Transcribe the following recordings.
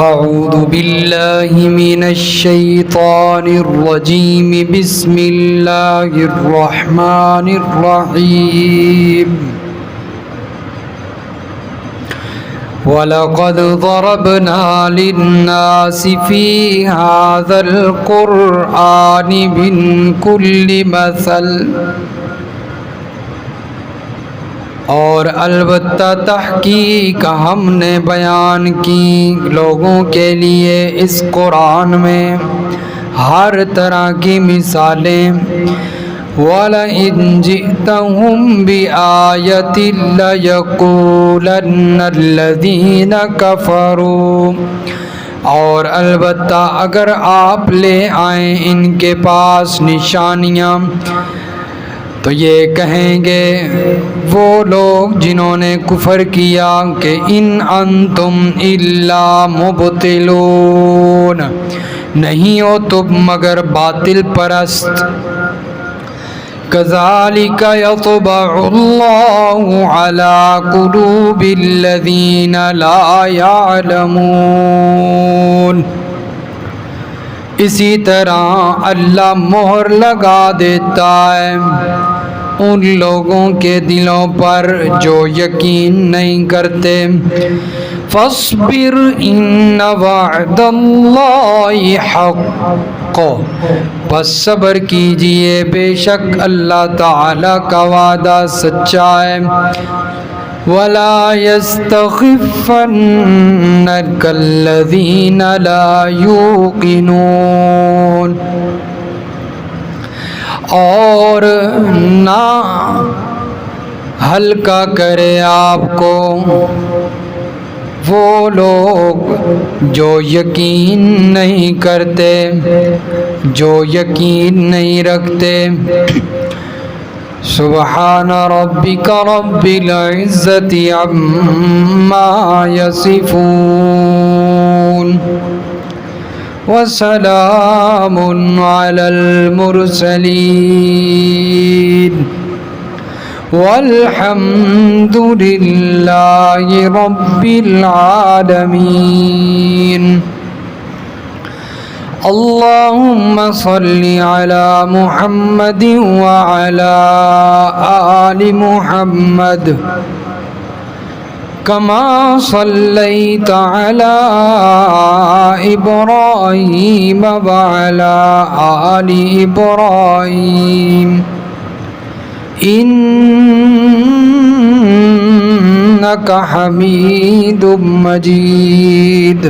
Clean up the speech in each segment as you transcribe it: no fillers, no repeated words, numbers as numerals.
أعوذ بالله من الشيطان الرجيم بسم الله الرحمن الرحيم وَلَقَدْ ضَرَبْنَا لِلنَّاسِ فِي هَذَا الْقُرْآنِ مِنْ كُلِّ مَثَلٍ، اور البتہ تحقیق ہم نے بیان کی لوگوں کے لیے اس قرآن میں ہر طرح کی مثالیں۔ وَلَئِنْ جِئْتَهُمْ بِآيَةٍ لَيَقُولَنَّ الَّذِينَ كَفَرُوا، اور البتہ اگر آپ لے آئیں ان کے پاس نشانیاں تو یہ کہیں گے وہ لوگ جنہوں نے کفر کیا کہ ان انتم الا مبطلون، نہیں ہو تم مگر باطل پرست۔ كَذَلِكَ يَطْبَعُ اللَّهُ عَلَى قُلُوبِ الَّذِينَ لَا يَعْلَمُونَ، اسی طرح اللہ مہر لگا دیتا ہے ان لوگوں کے دلوں پر جو یقین نہیں کرتے۔ فَاصْبِرْ إِنَّ وَعْدَ اللَّهِ حَقٌّ، پس صبر کیجئے بے شک اللہ تعالی کا وعدہ سچا ہے۔ وَلَا يَسْتَخِفَّنَّكَ الَّذِينَ لَا يُوقِنُونَ، اور نہ ہلکا کرے آپ کو وہ لوگ جو یقین نہیں کرتے، جو یقین نہیں رکھتے۔ سبحان ربک رب العزت عما یصفون وسلام علی المرسلین والحمد للہ رب العالمین۔ اللہم صل علی محمد وعلی آل محمد کما صلیت علی ابراہیم وعلی آل ابراہیم انک حمید مجید۔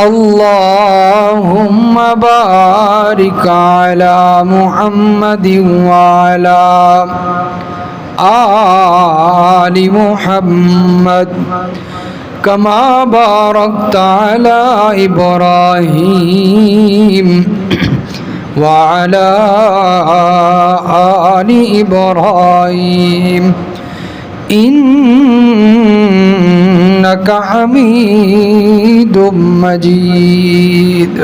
اللہم بارک علی محمد وعلی آل محمد کما بارکت علی ابراہیم وعلی آل ابراہیم انک حمید مجید۔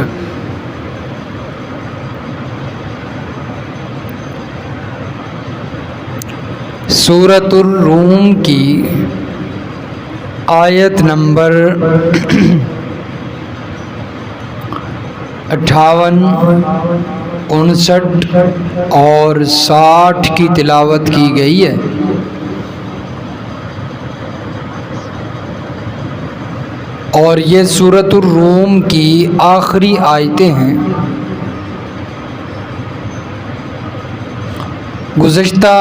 سورۃ الروم کی آیت نمبر 58، 59 اور 60 کی تلاوت کی گئی ہے۔ اور یہ سورۃ الروم کی آخری آیتیں ہیں۔ گزشتہ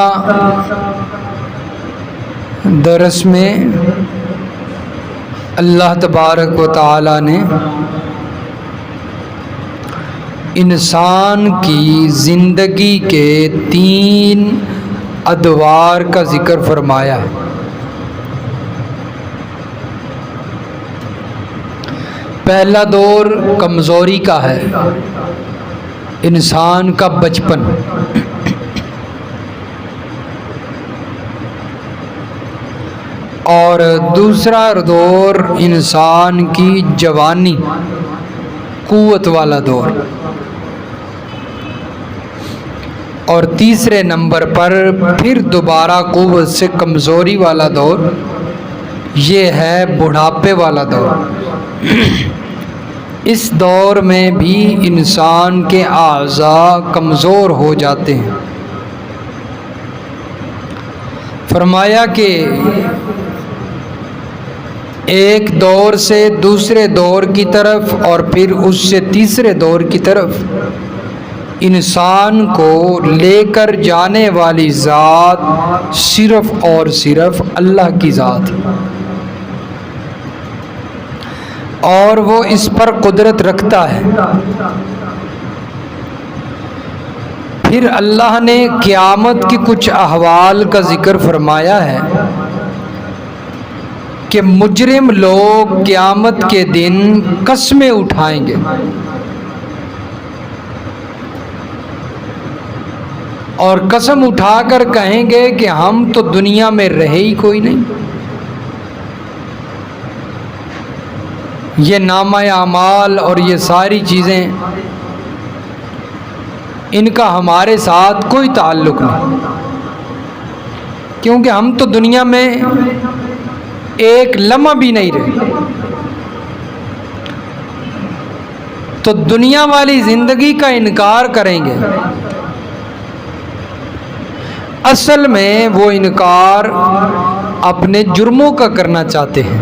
درس میں اللہ تبارک و تعالی نے انسان کی زندگی کے 3 ادوار کا ذکر فرمایا ہے۔ پہلا دور کمزوری کا ہے، انسان کا بچپن، اور دوسرا دور انسان کی جوانی، قوت والا دور، اور تیسرے نمبر پر پھر دوبارہ قوت سے کمزوری والا دور یہ ہے بڑھاپے والا دور۔ اس دور میں بھی انسان کے اعضاء کمزور ہو جاتے ہیں۔ فرمایا کہ ایک دور سے دوسرے دور کی طرف اور پھر اس سے تیسرے دور کی طرف انسان کو لے کر جانے والی ذات صرف اور صرف اللہ کی ذات ہے، اور وہ اس پر قدرت رکھتا ہے۔ پھر اللہ نے قیامت کی کچھ احوال کا ذکر فرمایا ہے کہ مجرم لوگ قیامت کے دن قسمیں اٹھائیں گے اور قسم اٹھا کر کہیں گے کہ ہم تو دنیا میں رہے ہی کوئی نہیں، یہ نامہ اعمال اور یہ ساری چیزیں ان کا ہمارے ساتھ کوئی تعلق نہیں، کیونکہ ہم تو دنیا میں ایک لمحہ بھی نہیں رہے۔ تو دنیا والی زندگی کا انکار کریں گے۔ اصل میں وہ انکار اپنے جرموں کا کرنا چاہتے ہیں،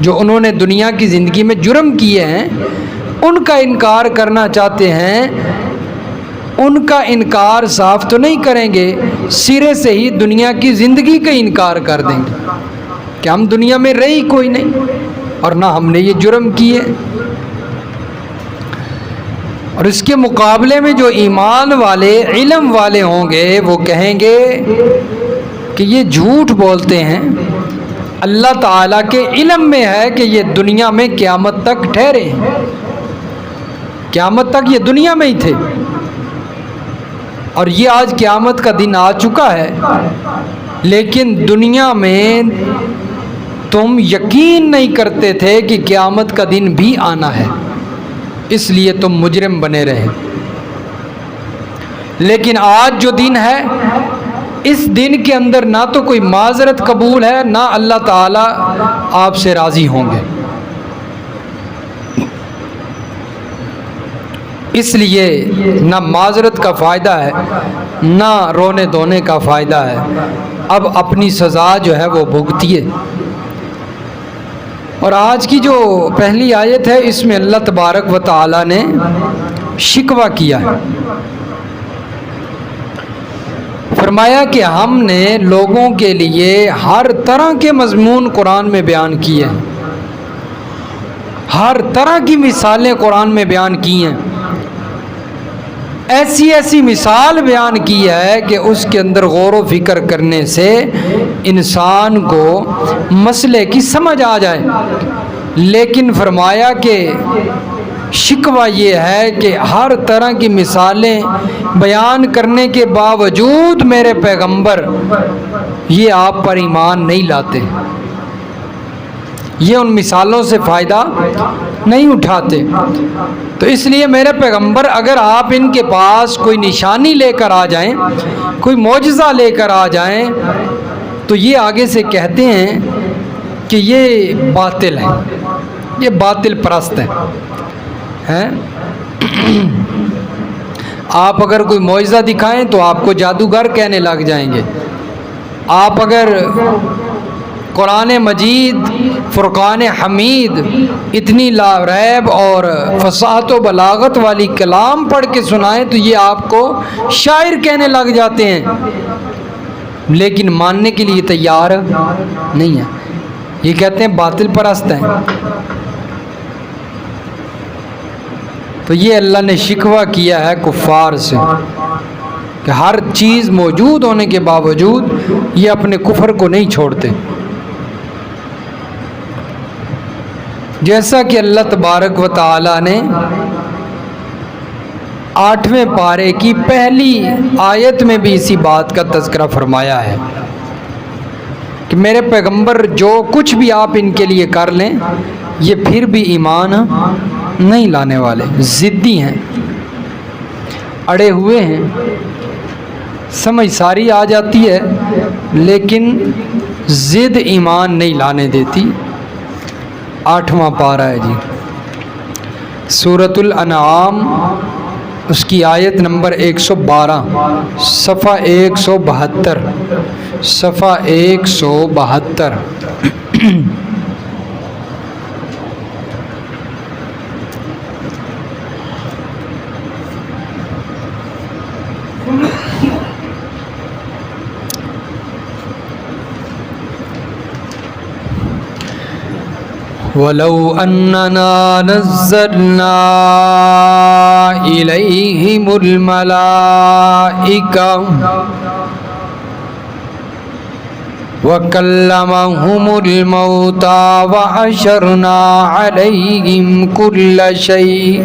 جو انہوں نے دنیا کی زندگی میں جرم کیے ہیں ان کا انکار کرنا چاہتے ہیں۔ ان کا انکار صاف تو نہیں کریں گے، سرے سے ہی دنیا کی زندگی کا انکار کر دیں گے کہ ہم دنیا میں رہی کوئی نہیں اور نہ ہم نے یہ جرم کیے۔ اور اس کے مقابلے میں جو ایمان والے علم والے ہوں گے وہ کہیں گے کہ یہ جھوٹ بولتے ہیں، اللہ تعالیٰ کے علم میں ہے کہ یہ دنیا میں قیامت تک ٹھہرے ہیں، قیامت تک یہ دنیا میں ہی تھے، اور یہ آج قیامت کا دن آ چکا ہے، لیکن دنیا میں تم یقین نہیں کرتے تھے کہ قیامت کا دن بھی آنا ہے، اس لیے تم مجرم بنے رہے۔ لیکن آج جو دن ہے، اس دن کے اندر نہ تو کوئی معذرت قبول ہے، نہ اللہ تعالیٰ آپ سے راضی ہوں گے۔ اس لیے نہ معذرت کا فائدہ ہے، نہ رونے دھونے کا فائدہ ہے، اب اپنی سزا جو ہے وہ بھگتیے۔ اور آج کی جو پہلی آیت ہے اس میں اللہ تبارک و تعالی نے شکوہ کیا ہے۔ فرمایا کہ ہم نے لوگوں کے لیے ہر طرح کے مضمون قرآن میں بیان کیے ہیں، ہر طرح کی مثالیں قرآن میں بیان کی ہیں، ایسی ایسی مثال بیان کی ہے کہ اس کے اندر غور و فکر کرنے سے انسان کو مسئلے کی سمجھ آ جائے۔ لیکن فرمایا کہ شکوہ یہ ہے کہ ہر طرح کی مثالیں بیان کرنے کے باوجود میرے پیغمبر یہ آپ پر ایمان نہیں لاتے، یہ ان مثالوں سے فائدہ نہیں اٹھاتے۔ تو اس لیے میرے پیغمبر اگر آپ ان کے پاس کوئی نشانی لے کر آ جائیں، کوئی معجزہ لے کر آ جائیں، تو یہ آگے سے کہتے ہیں کہ یہ باطل ہے، یہ باطل پرست ہیں۔ آپ اگر کوئی معجزہ دکھائیں تو آپ کو جادوگر کہنے لگ جائیں گے، آپ اگر قرآن مجید فرقان حمید اتنی لاریب اور فصاحت و بلاغت والی کلام پڑھ کے سنائیں تو یہ آپ کو شاعر کہنے لگ جاتے ہیں، لیکن ماننے کے لیے تیار نہیں ہے، یہ کہتے ہیں باطل پرست ہیں۔ تو یہ اللہ نے شکوہ کیا ہے کفار سے کہ ہر چیز موجود ہونے کے باوجود یہ اپنے کفر کو نہیں چھوڑتے۔ جیسا کہ اللہ تبارک و تعالی نے 8ویں پارے کی پہلی آیت میں بھی اسی بات کا تذکرہ فرمایا ہے کہ میرے پیغمبر جو کچھ بھی آپ ان کے لیے کر لیں یہ پھر بھی ایمان نہیں لانے والے، ضدی ہیں، اڑے ہوئے ہیں، سمجھ ساری آ جاتی ہے لیکن ضد ایمان نہیں لانے دیتی۔ 8واں پارہ ہے جی، سورۃ الانعام، اس کی آیت نمبر 112، صفحہ 172، صفحہ 172۔ وَلَوْ أَنَّنَا نَزَّلْنَا إِلَيْهِمُ الْمَلَائِكَةَ وَكَلَّمَهُمُ الْمَوْتَى وَحَشَرْنَا عَلَيْهِمْ كُلَّ شَيْءٍ،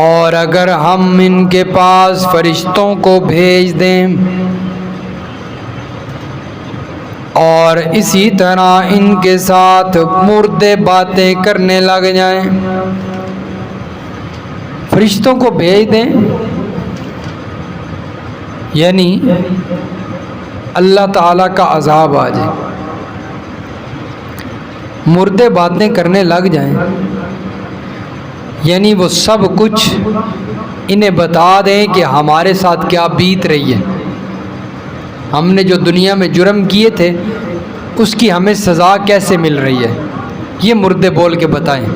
اور اگر ہم ان کے پاس فرشتوں کو بھیج دیں اور اسی طرح ان کے ساتھ مردے باتیں کرنے لگ جائیں، فرشتوں کو بھیج دیں یعنی اللہ تعالیٰ کا عذاب آ جائے، مردے باتیں کرنے لگ جائیں یعنی وہ سب کچھ انہیں بتا دیں کہ ہمارے ساتھ کیا بیت رہی ہے، ہم نے جو دنیا میں جرم کیے تھے اس کی ہمیں سزا کیسے مل رہی ہے، یہ مردے بول کے بتائیں۔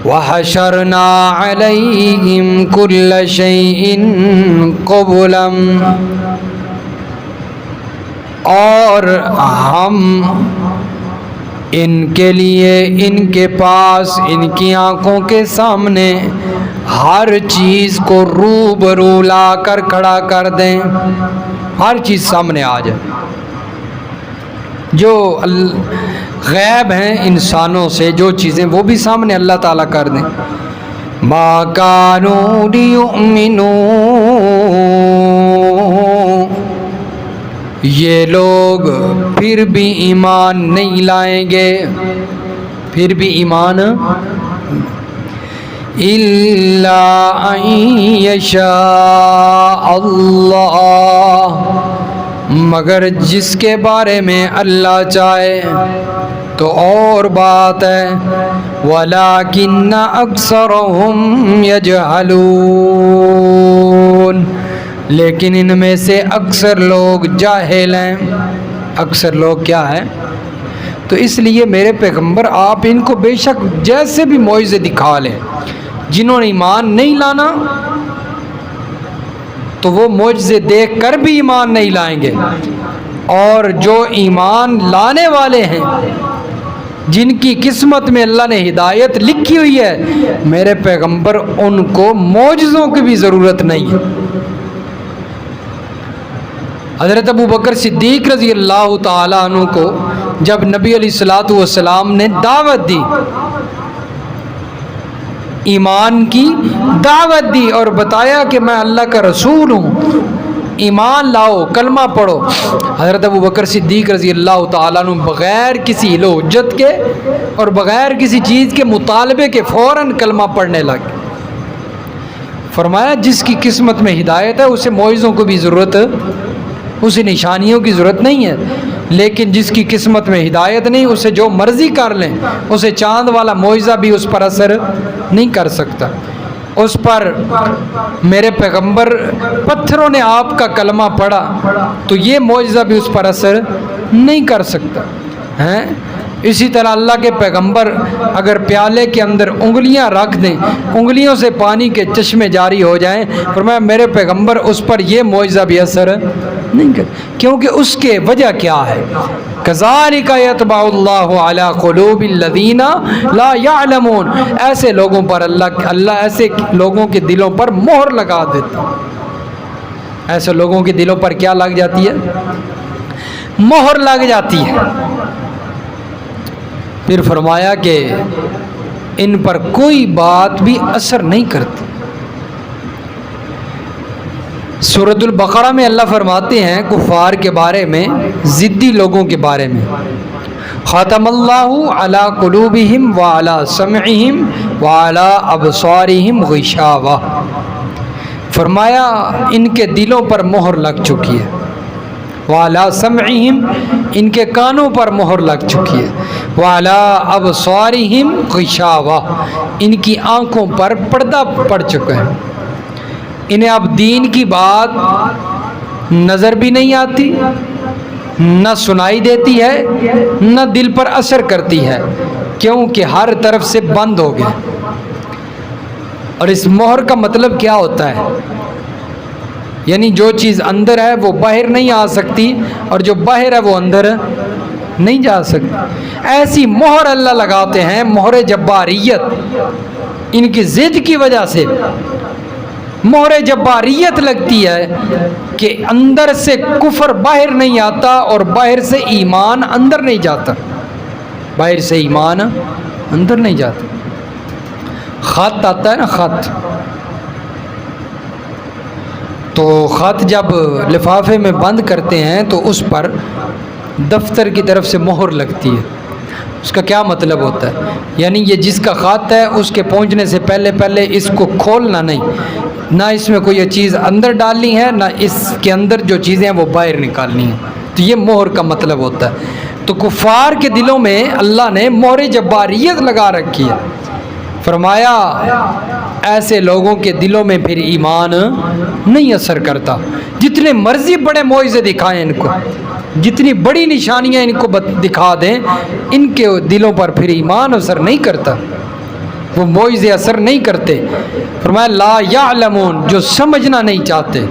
وَحَشَرْنَا عَلَيْهِمْ كُلَّ شَيْءٍ قُبُلًا، اور ہم ان کے لیے ان کے پاس ان کی آنکھوں کے سامنے ہر چیز کو روبرو لا کر کھڑا کر دیں، ہر چیز سامنے آ جائے، جو غیب ہیں انسانوں سے جو چیزیں وہ بھی سامنے اللہ تعالیٰ کر دیں۔ مَا كَانُوا لِيُؤْمِنُوا، یہ لوگ پھر بھی ایمان نہیں لائیں گے، پھر بھی ایمان إِلَّا أَن يَشَاءَ اللَّهُ، مگر جس کے بارے میں اللہ چاہے، تو اور بات ہے وَلَٰكِنَّ أَكْثَرَهُمْ يَجْهَلُونَ، لیکن ان میں سے اکثر لوگ جاہل ہیں۔ اکثر لوگ کیا ہے؟ تو اس لیے میرے پیغمبر آپ ان کو بے شک جیسے بھی معجزے دکھا لیں، جنہوں نے ایمان نہیں لانا تو وہ معجزے دیکھ کر بھی ایمان نہیں لائیں گے، اور جو ایمان لانے والے ہیں جن کی قسمت میں اللہ نے ہدایت لکھی ہوئی ہے، میرے پیغمبر ان کو معجزوں کی بھی ضرورت نہیں ہے۔ حضرت ابو بکر صدیق رضی اللہ تعالیٰ عنہ کو جب نبی علیہ الصلوۃ والسلام نے دعوت دی، ایمان کی دعوت دی اور بتایا کہ میں اللہ کا رسول ہوں، ایمان لاؤ، کلمہ پڑھو، حضرت ابو بکر صدیق رضی اللہ تعالیٰ عنہ بغیر کسی حل و حجت کے اور بغیر کسی چیز کے مطالبے کے فوراً کلمہ پڑھنے لگے۔ فرمایا جس کی قسمت میں ہدایت ہے اسے معجزوں کو بھی ضرورت، اسے نشانیوں کی ضرورت نہیں ہے، لیکن جس کی قسمت میں ہدایت نہیں اسے جو مرضی کر لیں، اسے چاند والا معجزہ بھی اس پر اثر نہیں کر سکتا۔ اس پر میرے پیغمبر پتھروں نے آپ کا کلمہ پڑھا تو یہ معجزہ بھی اس پر اثر نہیں کر سکتا ہیں۔ اسی طرح اللہ کے پیغمبر اگر پیالے کے اندر انگلیاں رکھ دیں، انگلیوں سے پانی کے چشمے جاری ہو جائیں، فرمایا میرے پیغمبر اس پر یہ معجزہ بھی اثر نہیں کر، کیونکہ اس کے وجہ کیا ہے؟ كَذَلِكَ يَطْبَعُ اللَّهُ عَلَى قُلُوبِ الَّذِينَ لَا يَعْلَمُونَ، ایسے لوگوں پر اللہ ایسے لوگوں کے دلوں پر مہر لگا دیتا، ایسے لوگوں کے دلوں پر کیا لگ جاتی ہے؟ مہر لگ جاتی ہے۔ پھر فرمایا کہ ان پر کوئی بات بھی اثر نہیں کرتی۔ سورۃ البقرہ میں اللہ فرماتے ہیں کفار کے بارے میں، ضدی لوگوں کے بارے میں، ختم اللہ علی قلوبہم وعلی سمعہم وعلی ابصارہم غشاوہ، فرمایا ان کے دلوں پر مہر لگ چکی ہے، وعلی سمعہم ان کے کانوں پر مہر لگ چکی ہے، وعلی ابصارہم غشاوہ ان کی آنکھوں پر پردہ پڑ چکا ہے، انہیں اب دین کی بات نظر بھی نہیں آتی، نہ سنائی دیتی ہے، نہ دل پر اثر کرتی ہے، کیونکہ ہر طرف سے بند ہو گئے۔ اور اس مہر کا مطلب کیا ہوتا ہے؟ یعنی جو چیز اندر ہے وہ باہر نہیں آ سکتی، اور جو باہر ہے وہ اندر نہیں جا سکتی۔ ایسی مہر اللہ لگاتے ہیں، مہر جباریت، ان کی ضد کی وجہ سے مہر جباریت لگتی ہے کہ اندر سے کفر باہر نہیں آتا اور باہر سے ایمان اندر نہیں جاتا، باہر سے ایمان اندر نہیں جاتا۔ خط آتا ہے نا، خط، تو خط جب لفافے میں بند کرتے ہیں تو اس پر دفتر کی طرف سے مہر لگتی ہے۔ اس کا کیا مطلب ہوتا ہے؟ یعنی یہ جس کا خط ہے اس کے پہنچنے سے پہلے اس کو کھولنا نہیں، نہ اس میں کوئی چیز اندر ڈالنی ہے، نہ اس کے اندر جو چیزیں ہیں وہ باہر نکالنی ہیں۔ تو یہ مہر کا مطلب ہوتا ہے۔ تو کفار کے دلوں میں اللہ نے مہر جباریت لگا رکھی ہے۔ فرمایا ایسے لوگوں کے دلوں میں پھر ایمان نہیں اثر کرتا، جتنے مرضی بڑے معجزے دکھائیں ان کو، جتنی بڑی نشانیاں ان کو دکھا دیں، ان کے دلوں پر پھر ایمان اثر نہیں کرتا، وہ معجزے اثر نہیں کرتے۔ فرمایا لا یعلمون جو سمجھنا نہیں چاہتے،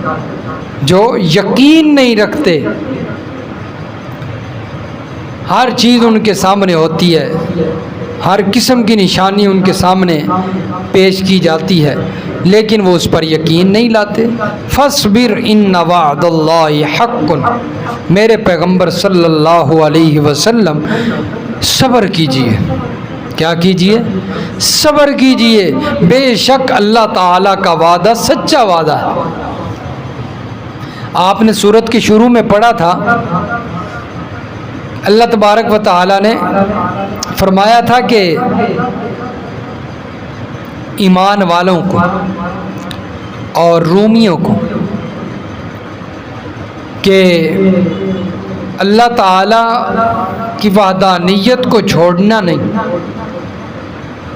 جو یقین نہیں رکھتے، ہر چیز ان کے سامنے ہوتی ہے، ہر قسم کی نشانی ان کے سامنے پیش کی جاتی ہے، لیکن وہ اس پر یقین نہیں لاتے۔ فاصبر ان وعد اللہ حق، میرے پیغمبر صلی اللہ علیہ وسلم صبر کیجئے۔ کیا کیجئے؟ صبر کیجئے، بے شک اللہ تعالیٰ کا وعدہ سچا وعدہ ہے۔ آپ نے سورت کے شروع میں پڑھا تھا، اللہ تبارک و تعالیٰ نے فرمایا تھا کہ ایمان والوں کو اور رومیوں کو کہ اللہ تعالیٰ کی وحدانیت کو چھوڑنا نہیں،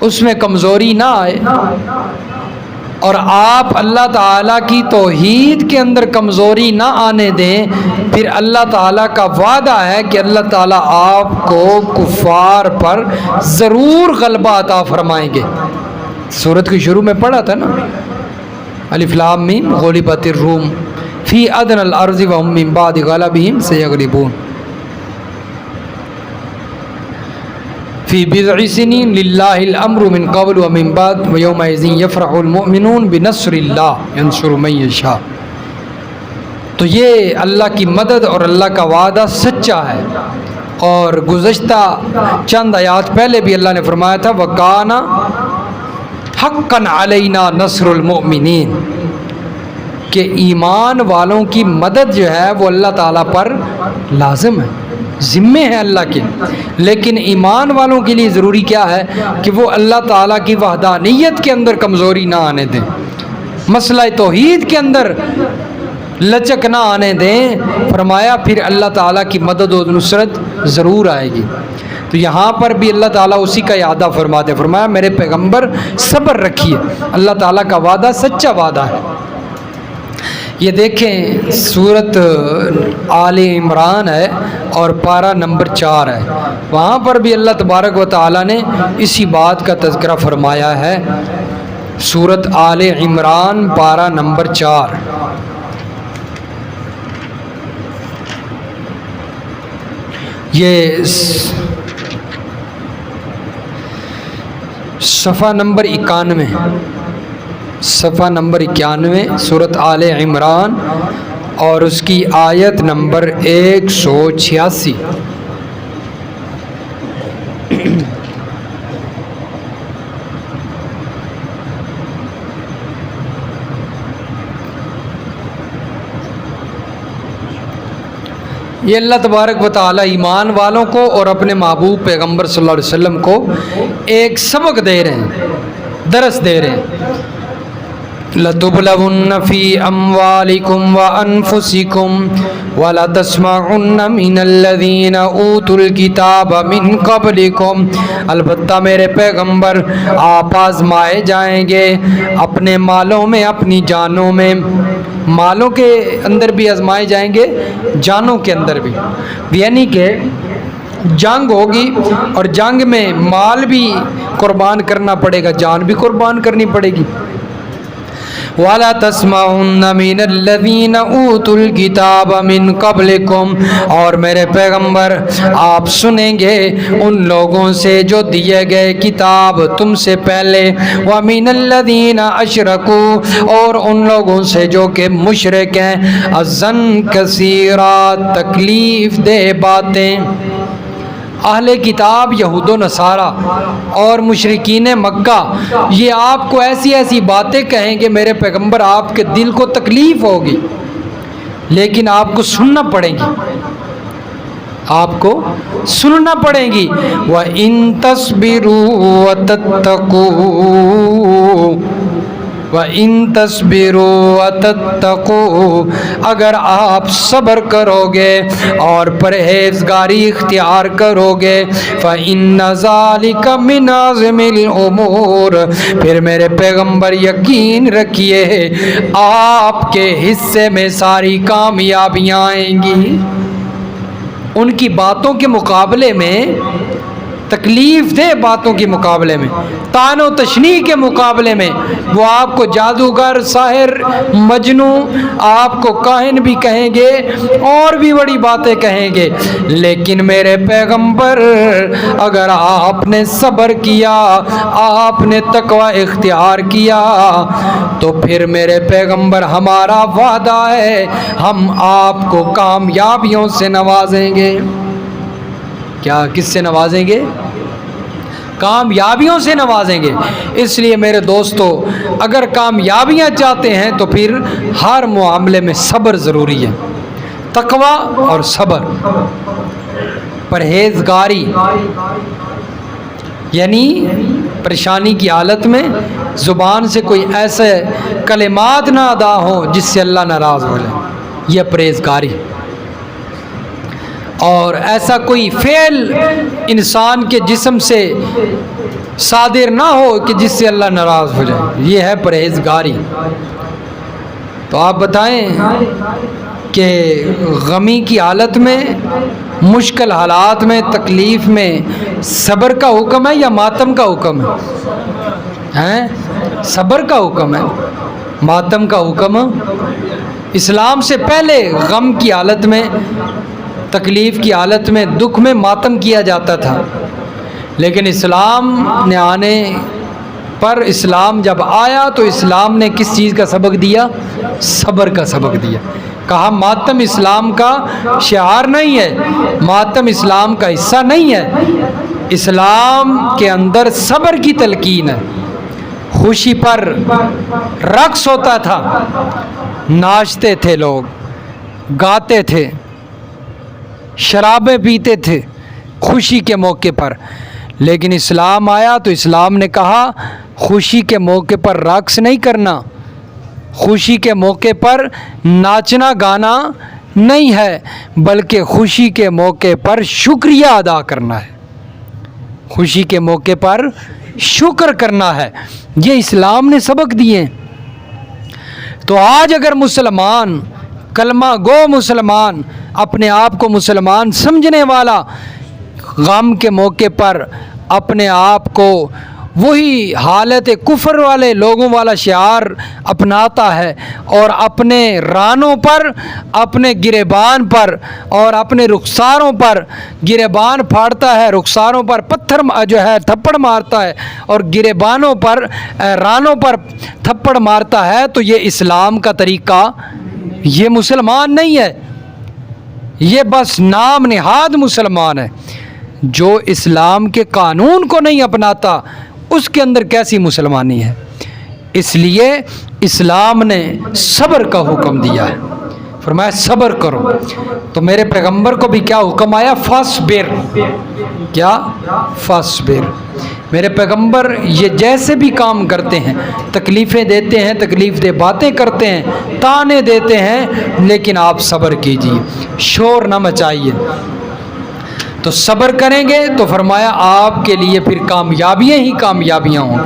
اس میں کمزوری نہ آئے، اور آپ اللہ تعالیٰ کی توحید کے اندر کمزوری نہ آنے دیں۔ پھر اللہ تعالیٰ کا وعدہ ہے کہ اللہ تعالیٰ آپ کو کفار پر ضرور غلبہ عطا فرمائیں گے۔ سورت کے شروع میں پڑھا تھا نا، الف لام میم غلبت الروم فی ادنی الارض وهم من بعد غلبهم سیغلبون فی بضع سنین للہ الامر من قبل ومن بعد ویومئذ یفرح المؤمنون بنصر اللہ ینصر من یشاء۔ تو یہ اللہ کی مدد اور اللہ کا وعدہ سچا ہے، اور گزشتہ چند آیات پہلے بھی اللہ نے فرمایا تھا وَكَانَ حَقًّا عَلَيْنَا نَصْرُ الْمُؤْمِنِينَ، کہ ایمان والوں کی مدد جو ہے وہ اللہ تعالیٰ پر لازم ہے، ذمے ہیں اللہ کے۔ لیکن ایمان والوں کے لیے ضروری کیا ہے کہ وہ اللہ تعالیٰ کی وحدانیت کے اندر کمزوری نہ آنے دیں، مسئلہ توحید کے اندر لچک نہ آنے دیں۔ فرمایا پھر اللہ تعالیٰ کی مدد و نصرت ضرور آئے گی۔ تو یہاں پر بھی اللہ تعالیٰ اسی کا اعادہ فرماتے، فرمایا میرے پیغمبر صبر رکھیے، اللہ تعالیٰ کا وعدہ سچا وعدہ ہے۔ یہ دیکھیں سورت آل عمران ہے اور پارہ نمبر 4 ہے، وہاں پر بھی اللہ تبارک و تعالیٰ نے اسی بات کا تذکرہ فرمایا ہے۔ سورت آل عمران پارہ نمبر 4، یہ صفحہ نمبر 91، صفحہ نمبر 91 سورت آل عمران، اور اس کی آیت نمبر 186۔ یہ اللہ تبارک و تعالیٰ ایمان والوں کو اور اپنے محبوب پیغمبر صلی اللہ علیہ وسلم کو ایک سبق دے رہے ہیں، درس دے رہے ہیں۔ لَتُبْلَوُنَّ فِي أَمْوَالِكُمْ وَأَنفُسِكُمْ وَلَتَسْمَعُنَّ مِنَ الَّذِينَ أُوتُوا الْكِتَابَ مِنْ قَبْلِكُمْ، البتہ میرے پیغمبر آپ آزمائے جائیں گے اپنے مالوں میں، اپنی جانوں میں، مالوں کے اندر بھی آزمائے جائیں گے، جانوں کے اندر بھی، یعنی کہ جنگ ہوگی اور جنگ میں مال بھی قربان کرنا پڑے گا، جان بھی قربان کرنی پڑے گی۔ وَلَا تَسْمَعُنَّ مِنَ الَّذِينَ أُوتُوا الْكِتَابَ مِنْ قَبْلِكُمْ، اور میرے پیغمبر آپ سنیں گے ان لوگوں سے جو دیے گئے کتاب تم سے پہلے، وَمِنَ الَّذِينَ أَشْرَكُوا، اور ان لوگوں سے جو کہ مشرک ہیں، اذًا کثیرا، تکلیف دہ باتیں۔ اہل کتاب یہود و نصارہ اور مشرکین مکہ یہ آپ کو ایسی ایسی باتیں کہیں گے میرے پیغمبر، آپ کے دل کو تکلیف ہوگی، لیکن آپ کو سننا پڑیں گی، آپ کو سننا پڑیں گی۔ وَإِن تَصْبِرُوا وَتَتَّقُوا، وَإِن تَصْبِرُوا وَتَتَّقُوا، اگر آپ صبر کرو گے اور پرہیزگاری اختیار کرو گے، فَإِنَّ ذَلِكَ مِنْ عَزْمِ الْأُمُورِ، پھر میرے پیغمبر یقین رکھیے آپ کے حصے میں ساری کامیابیاں آئیں گی۔ ان کی باتوں کے مقابلے میں، تکلیف دہ باتوں کے مقابلے میں، طعن و تشنیع کے مقابلے میں، وہ آپ کو جادوگر، ساحر، مجنو، آپ کو کاہن بھی کہیں گے اور بھی بڑی باتیں کہیں گے، لیکن میرے پیغمبر اگر آپ نے صبر کیا، آپ نے تقوی اختیار کیا، تو پھر میرے پیغمبر ہمارا وعدہ ہے ہم آپ کو کامیابیوں سے نوازیں گے۔ کیا کس سے نوازیں گے؟ کامیابیوں سے نوازیں گے۔ اس لیے میرے دوستو، اگر کامیابیاں چاہتے ہیں تو پھر ہر معاملے میں صبر ضروری ہے، تقوی اور صبر، پرہیزگاری، یعنی پریشانی کی حالت میں زبان سے کوئی ایسے کلمات نہ ادا ہوں جس سے اللہ ناراض ہو جائے، یہ پرہیزگاری، اور ایسا کوئی فعل انسان کے جسم سے صادر نہ ہو کہ جس سے اللہ ناراض ہو جائے، یہ ہے پرہیزگاری۔ تو آپ بتائیں کہ غمی کی حالت میں، مشکل حالات میں، تکلیف میں صبر کا حکم ہے یا ماتم کا حکم ہے؟ صبر کا حکم ہے، ماتم کا حکم۔ اسلام سے پہلے غم کی حالت میں، تکلیف کی حالت میں، دکھ میں ماتم کیا جاتا تھا، لیکن اسلام نے آنے پر، اسلام جب آیا تو اسلام نے کس چیز کا سبق دیا؟ صبر کا سبق دیا۔ کہا ماتم اسلام کا شعار نہیں ہے، ماتم اسلام کا حصہ نہیں ہے، اسلام کے اندر صبر کی تلقین ہے۔ خوشی پر رقص ہوتا تھا، ناچتے تھے لوگ، گاتے تھے، شرابیں پیتے تھے خوشی کے موقع پر، لیکن اسلام آیا تو اسلام نے کہا خوشی کے موقع پر رقص نہیں کرنا، خوشی کے موقع پر ناچنا گانا نہیں ہے، بلکہ خوشی کے موقع پر شکریہ ادا کرنا ہے، خوشی کے موقع پر شکر کرنا ہے، یہ اسلام نے سبق دیے۔ تو آج اگر مسلمان، کلمہ گو مسلمان، اپنے آپ کو مسلمان سمجھنے والا، غم کے موقع پر اپنے آپ کو وہی حالت کفر والے لوگوں والا شعار اپناتا ہے اور اپنے رانوں پر، اپنے گریبان پر اور اپنے رخساروں پر گریبان پھاڑتا ہے، رخساروں پر پتھر جو ہے تھپڑ مارتا ہے اور گریبانوں پر، رانوں پر تھپڑ مارتا ہے، تو یہ اسلام کا طریقہ، یہ مسلمان نہیں ہے، یہ بس نام نہاد مسلمان ہے۔ جو اسلام کے قانون کو نہیں اپناتا اس کے اندر کیسی مسلمانی ہے؟ اس لیے اسلام نے صبر کا حکم دیا ہے۔ فرمایا صبر کرو. تو میرے پیغمبر کو بھی کیا حکم آیا؟ فاصبر. کیا؟ فاصبر. میرے پیغمبر یہ جیسے بھی کام کرتے ہیں، تکلیفیں دیتے ہیں، تکلیف دہ باتیں کرتے ہیں، تانے دیتے ہیں، لیکن آپ صبر کیجیے، شور نہ مچائیے. تو صبر کریں گے تو فرمایا آپ کے لیے پھر کامیابیاں ہی کامیابیاں ہوں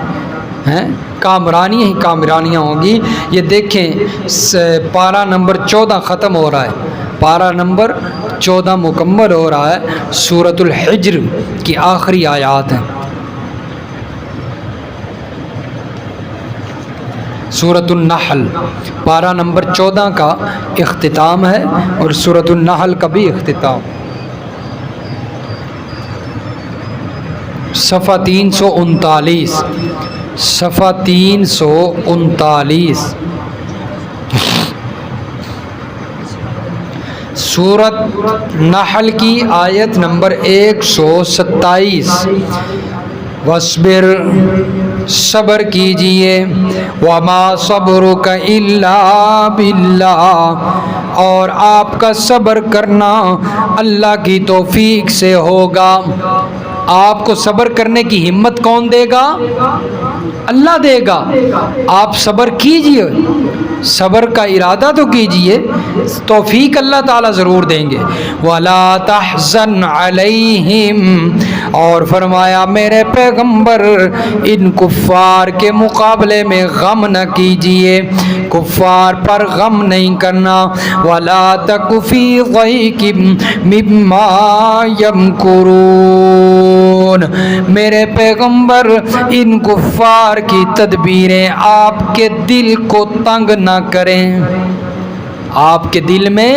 ہیں، کامرانیاں ہی کامرانیاں ہوں گی. یہ دیکھیں پارہ نمبر 14 ختم ہو رہا ہے، پارہ نمبر 14 مکمل ہو رہا ہے. سورۃ الحجر کی آخری آیات ہیں. سورۃ النحل پارہ نمبر 14 کا اختتام ہے اور سورۃ النحل کا بھی اختتام. صفحہ 339، صفحہ 339. سورۃ نحل کی آیت نمبر 127. وَاصْبِرْ، صبر کیجئے، وَمَا صَبْرُكَ إِلَّا بِاللَّهِ، اور آپ کا صبر کرنا اللہ کی توفیق سے ہوگا. آپ کو صبر کرنے کی ہمت کون دے گا؟ اللہ دے گا. آپ صبر کیجئے، صبر کا ارادہ تو کیجئے، توفیق اللہ تعالیٰ ضرور دیں گے. وَلَا تَحْزَنْ عَلَيْهِمْ، اور فرمایا میرے پیغمبر ان کفار کے مقابلے میں غم نہ کیجئے، کفار پر غم نہیں کرنا. وَلَا تَكُ فِي ضَيْقٍ مِّمَّا يَمْكُرُونَ، میرے پیغمبر ان کفار کی تدبیریں آپ کے دل کو تنگ نہ کریں، آپ کے دل میں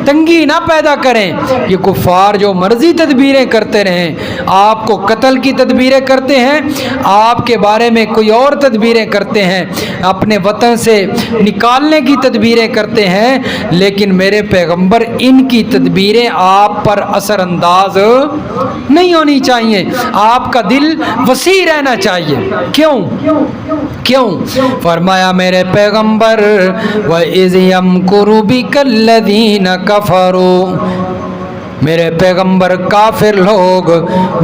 تنگی نہ پیدا کریں. یہ کفار جو مرضی تدبیریں کرتے رہیں، آپ کو قتل کی تدبیریں کرتے ہیں، آپ کے بارے میں کوئی اور تدبیریں کرتے ہیں، اپنے وطن سے نکالنے کی تدبیریں کرتے ہیں، لیکن میرے پیغمبر ان کی تدبیریں آپ پر اثر انداز نہیں ہونی چاہیے. آپ کا دل وسیع رہنا چاہیے. کیوں؟ فرمایا میرے پیغمبر وَإِذْ يَمْكُرُ بِكَ الَّذِينَ كَفَرُوا، میرے پیغمبر کافر لوگ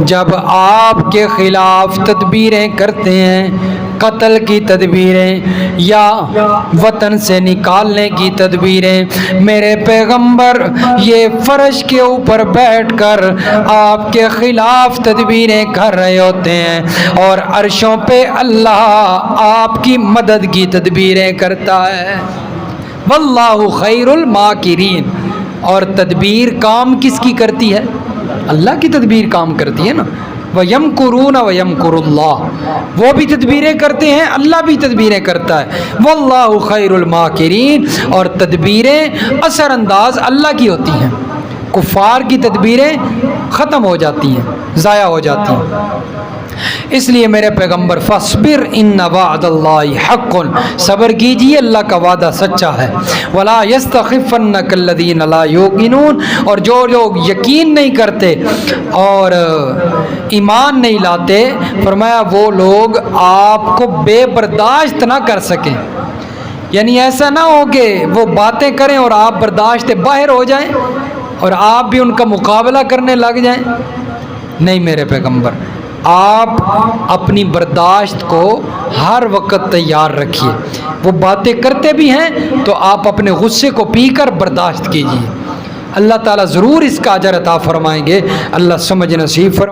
جب آپ کے خلاف تدبیریں کرتے ہیں، قتل کی تدبیریں یا وطن سے نکالنے کی تدبیریں، میرے پیغمبر یہ فرش کے اوپر بیٹھ کر آپ کے خلاف تدبیریں کر رہے ہوتے ہیں، اور عرشوں پہ اللہ آپ کی مدد کی تدبیریں کرتا ہے. واللہ خیر الماکرین. اور تدبیر کام کس کی کرتی ہے؟ اللہ کی تدبیر کام کرتی ہے نا. وَيَمْكُرُونَ وَيَمْكُرُ اللَّهُ، وہ بھی تدبیریں کرتے ہیں، اللہ بھی تدبیریں کرتا ہے. واللہ خیر الماکرین، اور تدبیریں اثر انداز اللہ کی ہوتی ہیں، کفار کی تدبیریں ختم ہو جاتی ہیں، ضائع ہو جاتی ہیں. اس لیے میرے پیغمبر فاصبر ان وعد اللہ حق، صبر کیجیے، اللہ کا وعدہ سچا ہے. ولا یستخفنک الذین لا یوقنون، اور جو لوگ یقین نہیں کرتے اور ایمان نہیں لاتے، فرمایا وہ لوگ آپ کو بے برداشت نہ کر سکیں. یعنی ایسا نہ ہو کہ وہ باتیں کریں اور آپ برداشت باہر ہو جائیں اور آپ بھی ان کا مقابلہ کرنے لگ جائیں. نہیں میرے پیغمبر، آپ اپنی برداشت کو ہر وقت تیار رکھیے. وہ باتیں کرتے بھی ہیں تو آپ اپنے غصے کو پی کر برداشت کیجیے. اللہ تعالیٰ ضرور اس کا اجر عطا فرمائیں گے. اللہ سمجھ نصیب فرمائے.